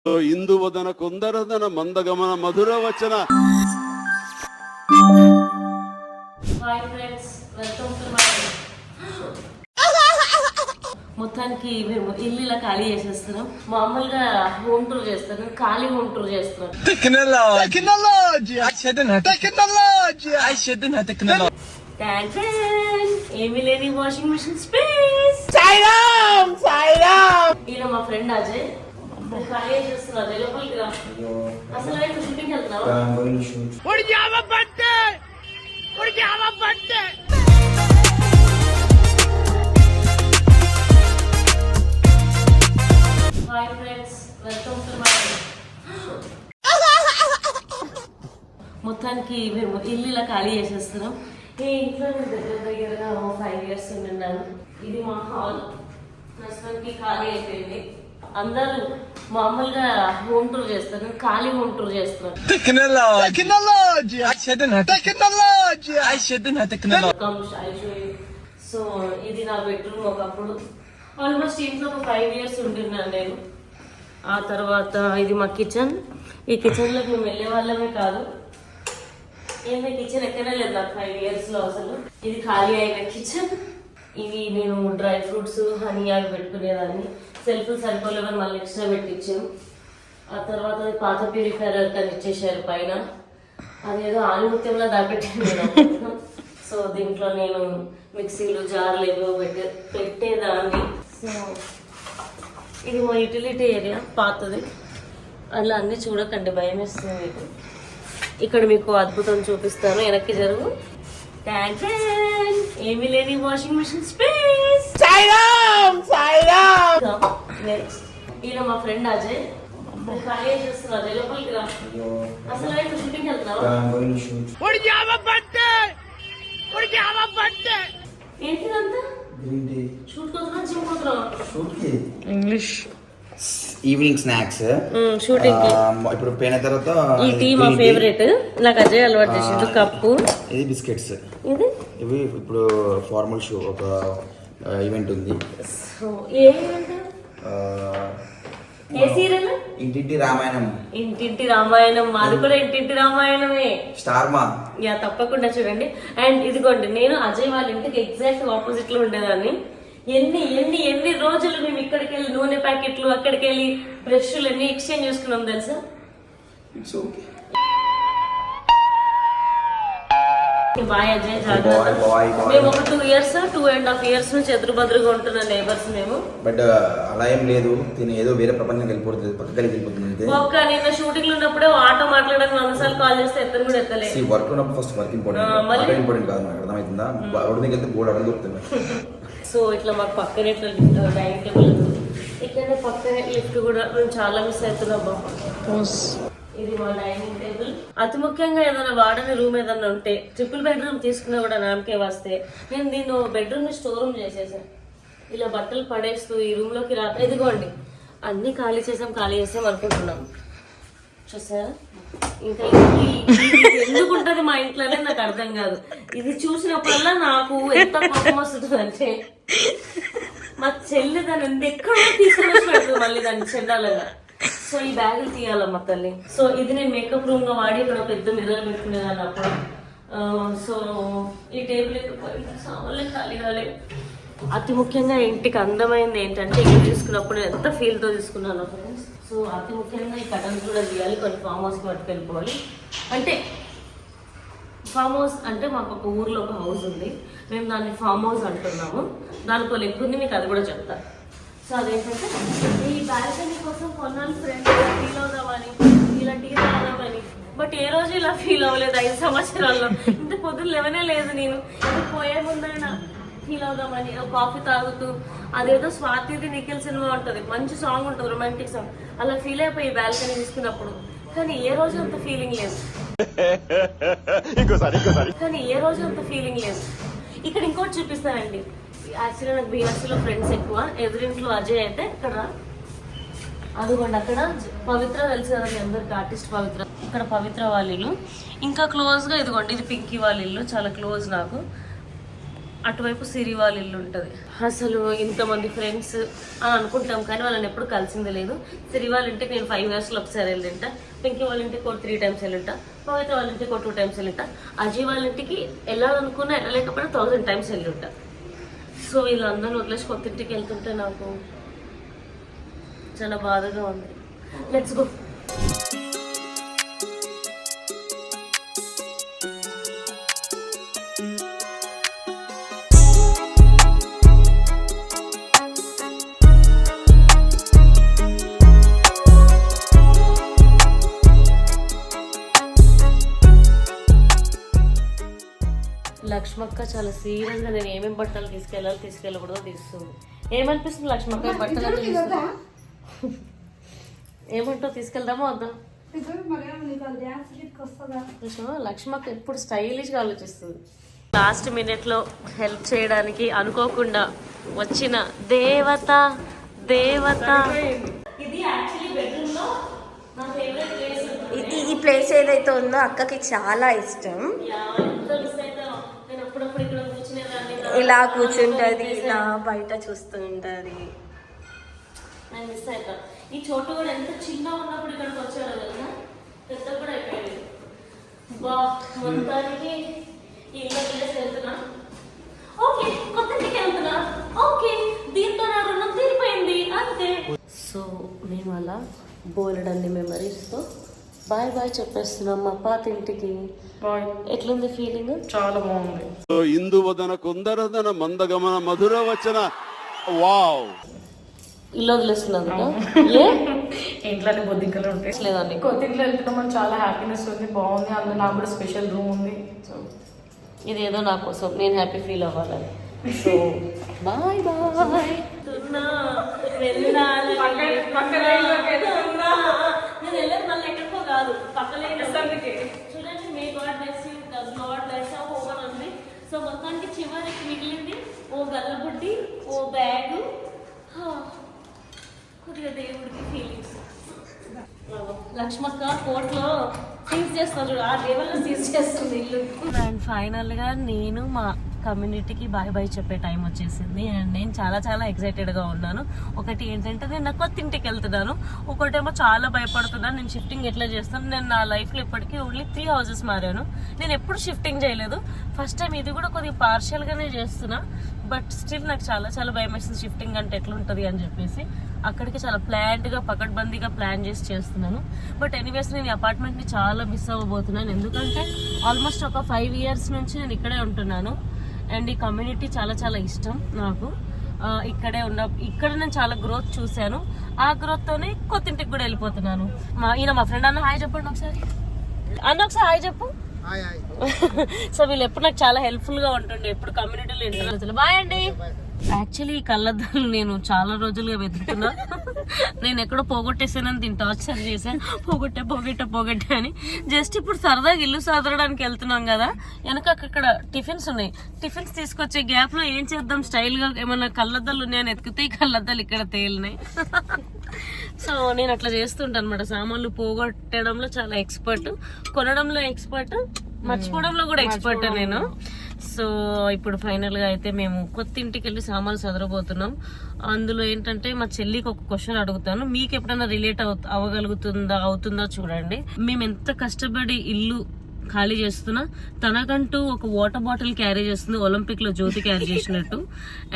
ఇందువదన కుందరదన మందగమన మధుర వచన. Hi friends, welcome to my. మొత్తానికి మేము ఇల్లు ఇలా ఖాళీ చేసేస్తున్నాం. మామూలుగా హోమ్ టూర్ చేస్తాను, ఖాళీ హోమ్ టూర్ చేస్తున్నాం. ఏమీ లేని వాషింగ్ మిషన్ స్పేస్. ఈయన మా ఫ్రెండ్ అజయ్. ఖాళీ చేస్తున్నా, లోపలికి రా. అసలు షూటింగ్ వెళ్తున్నావా? Hi friends, welcome to my. మొత్తానికి మేము ఇల్లు ఇలా ఖాళీ చేసేస్తున్నాం. ఈ ఇంట్లో నేను దగ్గరగా 5 years ఉన్నాను. ఇది మా హాల్. ప్రస్తుతానికి ఖాళీ అయిపోయింది. అందరూ మామూలుగా హోమ్ టూర్ చేస్తారు, ఖాళీ హోమ్ టూర్ చేస్తున్నారు. సో ఇది నా బెడ్రూమ్. ఒకప్పుడు ఆల్మోస్ట్ ఇంట్లో ఒక 5 years ఉంటున్నాను నేను. ఆ తర్వాత ఇది మా కిచెన్. ఈ కిచెన్ లోకి మేము వెళ్ళే వాళ్ళమే కాదు. ఏమైనా కిచెన్ ఎక్కడే లేదు నాకు 5 years లో అసలు. ఇది ఖాళీ అయిన కిచెన్. ఇవి నేను డ్రై ఫ్రూట్స్, హనీ అవి పెట్టుకునేదాన్ని. సెల్ఫ్లు సరిపోలేవని మళ్ళీ ఎక్స్ట్రా పెట్టించాం. ఆ తర్వాత అది పాత ప్యూరిఫైర్ కానీ ఇచ్చేసారు పైన. అదేదో ఆనిముత్యంలో దాపెట్టాను నేను. సో దీంట్లో నేను మిక్సీలు, జార్లు ఏవో పెట్టేదాన్ని. సో ఇది మా యూటిలిటీ ఏరియా, పాతది. అలా అన్నీ చూడకండి, భయం వేస్తుంది మీకు. ఇక్కడ మీకు అద్భుతం చూపిస్తాను, వెనక్కి జరుగు. ఏమీ లేని వాషింగ్ మిషన్ స్పేస్. ఈయన మా ఫ్రెండ్ అజయ్. ఖాళీ చేస్తున్నా, అజయ్ లోపలికి రా. అసలు షూటింగ్ వెళ్తున్నావా? ఏంటిదంతా? షూట్ కోసం జిమ్ పోతున్నావా? English evening snacks shooting. ఇప్పుడు పోయిన తర్వాత ఈ టీ మా ఫేవరెట్, నాకు అజయ్ అలవాటు చేసిండు. కప్పు ఇది బిస్కెట్స్. ఇది ఇవి ఇప్పుడు ఫార్మల్ షూ ఒక ఈవెంట్ ఉంది. సో ఏ ఈవెంట్? ఏ సీరియల్? ఇంటింటి రామాయణం. ఇంటింటి రామాయణం. మాది కూడా ఇంటింటి రామాయణమే. స్టార్ మా. యా, తప్పకుండా చూడండి. అండ్ ఇదిగోండి, నేను అజయ్ వాళ్ళ ఇంటికి ఎగ్జాక్ట్ ఆపోజిట్ లో ఉండేదాన్ని. ఎన్ని ఎన్ని ఎన్ని రోజులు మేము ఇక్కడికి వెళ్ళి నూనె ప్యాకెట్లు, అక్కడికి వెళ్ళి బ్రష్లు అన్ని ఎక్స్చేంజ్ చేసుకున్నాం తెలుసా. It's okay. బాయ్ అజయ్, జాగ్రత్త. మేము ఒక 2 years, 2.5 years నుంచి ఎదురుబదురుగా ఉంటున్న నేబర్స్ మేము. బట్ అలా ఏం లేదు, తిని ఏదో వేరే ప్రపంచం వెళ్ళిపోతుంది, పక్కకి వెళ్ళిపోతుంది. ఒక్క నిన్న షూటింగ్ లో ఉన్నప్పుడే ఆటో మాట్లాడడానికి 100 సార్లు కాల్ చేస్తే ఎత్తను కూడా ఎత్తలేదు. వర్క్ ఉన్నప్పుడు ఫస్ట్ వర్క్ ఇంపార్టెంట్. ఇంపార్టెంట్ కాదు, నాకు అర్థమవుతుందా? రోడ్డు మీద వెళ్తే బోర్డు అడగ దొరుకుతుంది. సో ఇట్లా మాకు పక్కనే ఇట్లా డైనింగ్ టేబుల్, ఇక్కడనే పక్కనే లిఫ్ట్ కూడా. మేము చాలా మిస్ అవుతున్నాం బాబా. ఇది మా డైనింగ్ టేబుల్. అతి ముఖ్యంగా ఏదైనా వాడని రూమ్ ఏదైనా ఉంటే, 3 bedroom తీసుకున్నా కూడా నామకే వస్తే, నేను దీన్ని బెడ్రూమ్ ని స్టోర్ రూమ్ చేసేసాను. ఇలా బట్టలు పడేస్తూ ఈ రూమ్ లోకి రా. ఇదిగోండి, అన్ని ఖాళీ చేసాం అనుకుంటున్నాం. చూసారా? ఇంకా ఎందుకు ఉంటది మా ఇంట్లోనే నాకు అర్థం కాదు. ఇది చూసినప్పుడల్లా నాకు ఎంత కోపం వస్తుంది అంటే, మా చెల్లి దాన్ని ఎక్కడో తీసుకుని పెడుతుంది మళ్ళీ దాన్ని చెండాలగా. సో ఈ బ్యాగులు తీయాలమ్మా తల్లి. సో ఇది నేను మేకప్ రూమ్ లో వాడి ఇక్కడ పెద్ద మిర్రర్ పెట్టుకునేదాన్ని అప్పుడు. సో ఈ టేబుల్ సామాన్లు ఖాళీ కాలేదు. అతి ముఖ్యంగా ఇంటికి అందమైంది ఏంటంటే, ఇల్లు తీసుకున్నప్పుడు ఎంత ఫీల్ తో తీసుకున్నాను ఫ్రెండ్స్. సో అతి ముఖ్యంగా ఈ కటన్స్ కూడా తీయాలి, కొన్ని ఫామ్ హౌస్కి పట్టుకెళ్ళిపోవాలి. అంటే ఫామ్ హౌస్ అంటే మాకు ఒక ఊర్లో ఒక హౌస్ ఉంది, మేము దాన్ని ఫామ్ హౌస్ అంటున్నాము. దానికో లెక్క ఉంది, మీకు అది కూడా చెప్తాను. సో అదేంటంటే, ఈ బాల్కనీ కోసం కొన్నాళ్ళు ఫ్రెండ్స్ ఫీల్ అవుదామని, ఇలా టీ తాగుదామని. బట్ ఏ రోజు ఇలా ఫీల్ అవ్వలేదు 5 సంవత్సరాల్లో. ఇంత పొద్దున్న లేవనే లేదు నేను. పోయే ముందైనా ఫీల్ అవుదామని కాఫీ తాగుతూ, అదేదో స్వాతిది నిఖిల్ సినిమా ఉంటుంది, మంచి సాంగ్ ఉంటుంది, రొమాంటిక్ సాంగ్, అలా ఫీల్ అయిపోయి బాల్కనీ తీసుకున్నప్పుడు. కానీ ఏ రోజు అంత ఫీలింగ్ లేదు. ఇక్కడ ఇంకోటి చూపిస్తానండి. యాక్చువల్లీ నాకు బీఆర్సీలో ఫ్రెండ్స్ ఎక్కువ. ఎదురింట్లో అజయ్ అయితే ఇక్కడ అదిగోండి, అక్కడ పవిత్ర తెలుసు కదా మీ అందరికి, ఆర్టిస్ట్ పవిత్ర. ఇక్కడ పవిత్ర వాళ్ళ ఇల్లు. ఇంకా క్లోజ్గా ఇదిగోండి, ఇది పింకీ వాళ్ళ ఇల్లు, చాలా క్లోజ్ నాకు. అటువైపు సిరి వాళ్ళ ఇల్లు ఉంటుంది. అసలు ఇంతమంది ఫ్రెండ్స్ అని అనుకుంటాం కానీ వాళ్ళని ఎప్పుడు కలిసింది లేదు. సిరి వాళ్ళ ఇంటికి నేను 5 yearsలో ఒకసారి వెళ్ళింటా, పింకీ వాళ్ళ ఇంటికి 3 times వెళ్ళింటా, పవిత్ర వాళ్ళ ఇంటికి 2 times వెళ్ళింటా, అజయ్ వాళ్ళ ఇంటికి వెళ్ళాలనుకున్నా వెళ్ళలేకపోయినా 1000 times వెళ్ళింటా. సో వీళ్ళందరూ వదిలేసి కొత్త ఇంటికి వెళ్తుంటే నాకు చాలా బాధగా ఉంది. Let's go. లక్ష్మక్క చాలా సీరియస్గా నేను ఏమేమి బట్టలు తీసుకెళ్ళకూడదో తీస్తుంది. ఏమనిపిస్తుంది లక్ష్మక్క బట్టలు ఏమంటావు, తీసుకెళ్దామా వద్దా? లక్ష్మక్క ఎప్పుడు స్టైలిష్గా ఆలోచిస్తుంది. లాస్ట్ మినిట్లో హెల్ప్ చేయడానికి అనుకోకుండా వచ్చిన దేవత. ఇది యాక్చువల్లీ బెడ్రూమ్ లో నా ఫేవరెట్ ప్లేస్. ఈ ప్లేస్ ఏదైతే ఉందో అక్కకి చాలా ఇష్టం. ఇలా కూర్చుంటది, ఇలా బయట చూస్తుంటది. నేను మిస్ అవుతా. ఈ చోటు కూడా ఎంత చిన్నగా ఉన్నప్పుడు ఇక్కడికి వచ్చాడు కదా, పెద్ద కూడా అయిపోయింది. బా మొత్తానికి ఇల్లు ప్లేస్ వెళ్తున్నా. ఓకే, కొత్త ఇంటికి వెళ్తున్నా. ఓకే, దీంతో నా రుణం తీరిపోయింది అంతే. సో మేము అలా బోలెడన్ని మెమరీస్తో బాయ్ చెప్పేస్తున్నాం మా పాత ఇంటికి. ఎట్లుంది ఫీలింగ్? చాలా బాగుంది. ఇందువదన కుందరదన మందగమన మధుర వచన. వావ్, ఇల్లు వదిలేస్తున్నాను. ఇంట్లోనే బొద్దింకలు ఉంటాయి లేదండి, కొత్త ఇంట్లో వెళ్తున్నాం అని చాలా హ్యాపీనెస్ ఉంది. బాగుంది. అందులో నాకు కూడా స్పెషల్ రూమ్ ఉంది. సో ఇదేదో నా కోసం నేను హ్యాపీ ఫీల్ అవ్వాలని. So bye. నేను వెళ్ళేది మళ్ళీ ఎక్కడికో కాదు, పక్కనే చూడండి. May God bless you, God bless you home అని ఉంది. సో మొత్తానికి చివరికి మిగిలింది ఓ గల్లబుడ్డి, ఓ బ్యాగ్, కొద్దిగా దేవుడికి ఫీలింగ్స్. లక్ష్మక్క కోర్టులో సీజ్ చేస్తా చూడు, ఆ లెవెల్లో సీజ్ చేస్తుంది ఇల్లు. అండ్ ఫైనల్గా నేను మా కమ్యూనిటీకి బాయ్ చెప్పే టైం వచ్చేసింది. అండ్ నేను చాలా ఎక్సైటెడ్గా ఉన్నాను. ఒకటి ఏంటంటే నేను నా కొత్త ఇంటికి వెళ్తున్నాను, ఒకటేమో చాలా భయపడుతున్నాను. నేను షిఫ్టింగ్ ఎట్లా చేస్తాను. నేను నా లైఫ్లో ఇప్పటికీ ఓన్లీ 3 houses మారాను. నేను ఎప్పుడు షిఫ్టింగ్ చేయలేదు. ఫస్ట్ టైం ఇది కూడా కొద్దిగా పార్షియల్గానే చేస్తున్నా. బట్ స్టిల్ నాకు చాలా భయం వేస్తుంది షిఫ్టింగ్ అంటే ఎట్లుంటుంది అని చెప్పేసి. అక్కడికి చాలా ప్లాన్డ్గా పకడ్బందీగా ప్లాన్ చేసి చేస్తున్నాను. బట్ ఎనీవేస్ నేను ఈ అపార్ట్మెంట్ని చాలా మిస్ అవ్వబోతున్నాను. ఎందుకంటే ఆల్మోస్ట్ ఒక 5 years నుంచి నేను ఇక్కడే ఉంటున్నాను. అండ్ ఈ కమ్యూనిటీ చాలా ఇష్టం నాకు. ఇక్కడ నేను చాలా గ్రోత్ చూశాను. ఆ గ్రోత్తోనే కొత్త ఇంటికి కూడా వెళ్ళిపోతున్నాను. మా ఫ్రెండ్ అన్న హాయ్ చెప్పండి ఒకసారి. ఒకసారి హాయ్ చెప్పు. సో వీళ్ళు ఎప్పుడు నాకు చాలా హెల్ప్ఫుల్ గా ఉంటుండే, ఎప్పుడు కమ్యూనిటీలో ఇంటర్వ్యూ. బాయ్ అండి. యాక్చువల్లీ ఈ కళ్ళద్దాలు నేను చాలా రోజులుగా వెతుకుతున్నా. నేను ఎక్కడో పోగొట్టేసానని దీన్ని టార్చర్ చేశాను. పోగొట్టే అని జస్ట్ ఇప్పుడు సరదాగా ఇల్లు సదరడానికి వెళ్తున్నాం కదా, వెనక అక్కడ టిఫిన్స్ ఉన్నాయి. టిఫిన్స్ తీసుకొచ్చే గ్యాప్ లో ఏం చేద్దాం స్టైల్ గా ఏమన్నా కళ్ళద్దాలు ఉన్నాయని ఎతికితే ఈ కళ్ళద్దాలు ఇక్కడ తేలినాయి. సో నేను అట్లా చేస్తుంటాను అనమాట. సామాన్లు పోగొట్టడంలో చాలా ఎక్స్పర్ట్, కొనడంలో ఎక్స్పర్ట్, మర్చిపోవడంలో కూడా ఎక్స్పర్ట్ నేను. సో ఇప్పుడు ఫైనల్ గా అయితే మేము కొత్త ఇంటికి వెళ్ళి సామాన్లు సదరబోతున్నాం. అందులో ఏంటంటే మా చెల్లికి ఒక క్వశ్చన్ అడుగుతాను, మీకు ఎప్పుడైనా రిలేట్ అవుతుందా చూడండి. మేము ఎంత కష్టపడి ఇల్లు ఖాళీ చేస్తున్నా తనకంటూ ఒక వాటర్ బాటిల్ క్యారీ చేస్తుంది, ఒలింపిక్ లో జ్యోతి క్యారీ చేసినట్టు.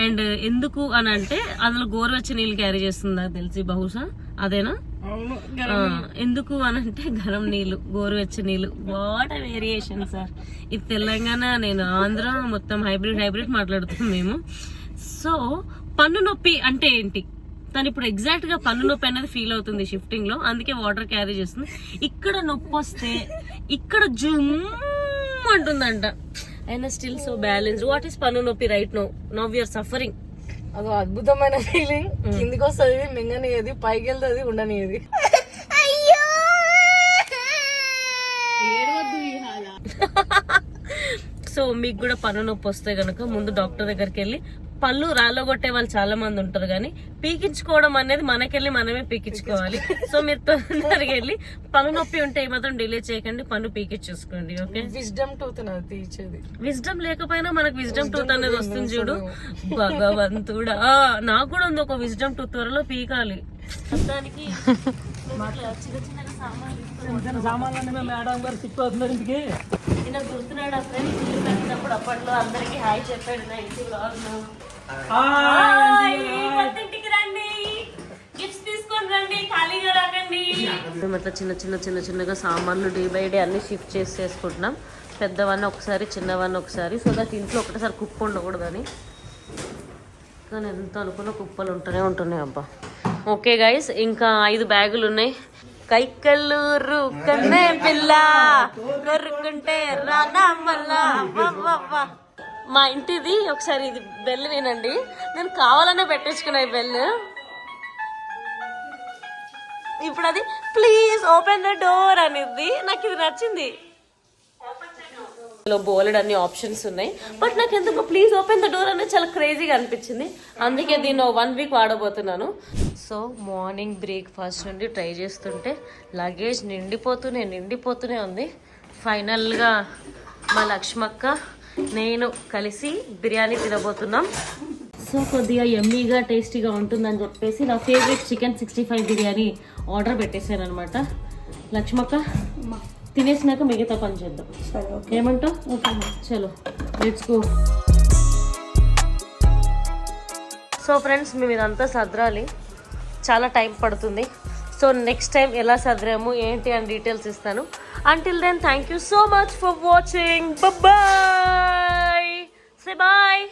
అండ్ ఎందుకు అని అంటే అందులో గోరువెచ్చని నీళ్ళు క్యారీ చేస్తుంది నాకు తెలిసి, బహుశా అదేనా. ఎందుకు అని అంటే గరం నీళ్ళు, గోరువెచ్చని నీళ్ళు. What a variation sir. ఇది తెలంగాణ, నేను ఆంధ్ర, మొత్తం హైబ్రిడ్ మాట్లాడుతున్నాం మేము. సో పన్ను నొప్పి అంటే ఏంటి, తను ఇప్పుడు ఎగ్జాక్ట్ గా పన్ను నొప్పి అనేది ఫీల్ అవుతుంది షిఫ్టింగ్ లో, అందుకే వాటర్ క్యారీ చేస్తుంది. ఇక్కడ నొప్పి వస్తే ఇక్కడ జుమ్ అంటుందంట. అయినా still so balance. What is పన్ను నొప్పి right now we are suffering. అదో అద్భుతమైన ఫీలింగ్. కిందికి వస్తుంది మింగనియది, పైకి వెళ్తుంది ఉండనియది. సో మీకు కూడా పన్ను నొప్పి వస్తే గనక ముందు డాక్టర్ దగ్గరికి వెళ్ళి పళ్ళు రాళ్ళగొట్టే వాళ్ళు చాలా మంది ఉంటారు, కానీ పీకించుకోవడం అనేది మనకెళ్ళి మనమే పీకించుకోవాలి. సో మీరు తొందరగా వెళ్ళి పన్ను నొప్పి ఉంటే మాత్రం డిలే చేయకండి, పన్ను పీకించేసుకోండి. ఓకే, విజ్డమ్ టూత్ తీర్చేది. విజ్డమ్ లేకపోయినా మనకు విజ్డమ్ టూత్ అనేది వస్తుంది చూడు. భగవంతుడా, నాకు కూడా ఉంది ఒక విజ్డమ్ టూత్, త్వరలో పీకాలి. దానికి గుర్తున్నాడు అప్పుడే ఇల్లు పెట్టినప్పుడు, అప్పట్లో అందరికి హాయ్ చెప్పాడు నా ఇంటి వ్లాగ్ లో. ఇంటికి రండి, గిఫ్ట్స్ తీసుకొని రండి, ఖాళీగా రాకండి. మేము అట్లా చిన్న చిన్న చిన్న చిన్నగా సామాన్లు డే బై డే అన్ని షిఫ్ట్ చేసుకుంటున్నాం. పెద్దవన్నీ ఒకసారి, చిన్నవన్నీ ఒకసారి, సో దట్ ఇంట్లో ఒకటేసారి కుప్ప ఉండకూడదని. కానీ ఎంత అనుకున్న కుప్పలు ఉంటూనే అబ్బా. ఓకే గైస్, ఇంకా 5 బ్యాగులు ఉన్నాయి. కైకల్లూరు కన్నే పిల్ల కొరుకుంటే రానా మళ్ళా. మా ఇంటిది ఒకసారి ఇది బెల్ వినండి. నేను కావాలనే పెట్టించుకున్నా ఈ బెల్. ఇప్పుడు అది ప్లీజ్ ఓపెన్ ద డోర్ అనేది. నాకు ఇది నచ్చింది. బోలెడ్ అన్ని ఆప్షన్స్ ఉన్నాయి, బట్ నాకు ఎందుకు ప్లీజ్ ఓపెన్ ద డోర్ అనేది చాలా క్రేజీగా అనిపించింది. అందుకే దీన్ని 1 వీక్ వాడబోతున్నాను. సో మార్నింగ్ బ్రేక్ఫాస్ట్ నుండి ట్రై చేస్తుంటే లగేజ్ నిండిపోతూనే ఉంది. ఫైనల్గా మా లక్ష్మక్క నేను కలిసి బిర్యానీ తినబోతున్నాం. సో కొద్దిగా యమ్మీగా టేస్టీగా ఉంటుందని చెప్పేసి నా ఫేవరెట్ చికెన్ 65 బిర్యానీ ఆర్డర్ పెట్టేశాను అనమాట. లక్ష్మక్క తినేసినాక మిగతా పని చేద్దాం, ఏమంటావు? చలో లెట్స్ గో. సో ఫ్రెండ్స్, మేము ఇదంతా సదరాలి, చాలా టైం పడుతుంది. సో నెక్స్ట్ టైం ఎలా సదరాము ఏంటి అని డీటెయిల్స్ ఇస్తాను. Until then thank you so much for watching. Bye, say bye.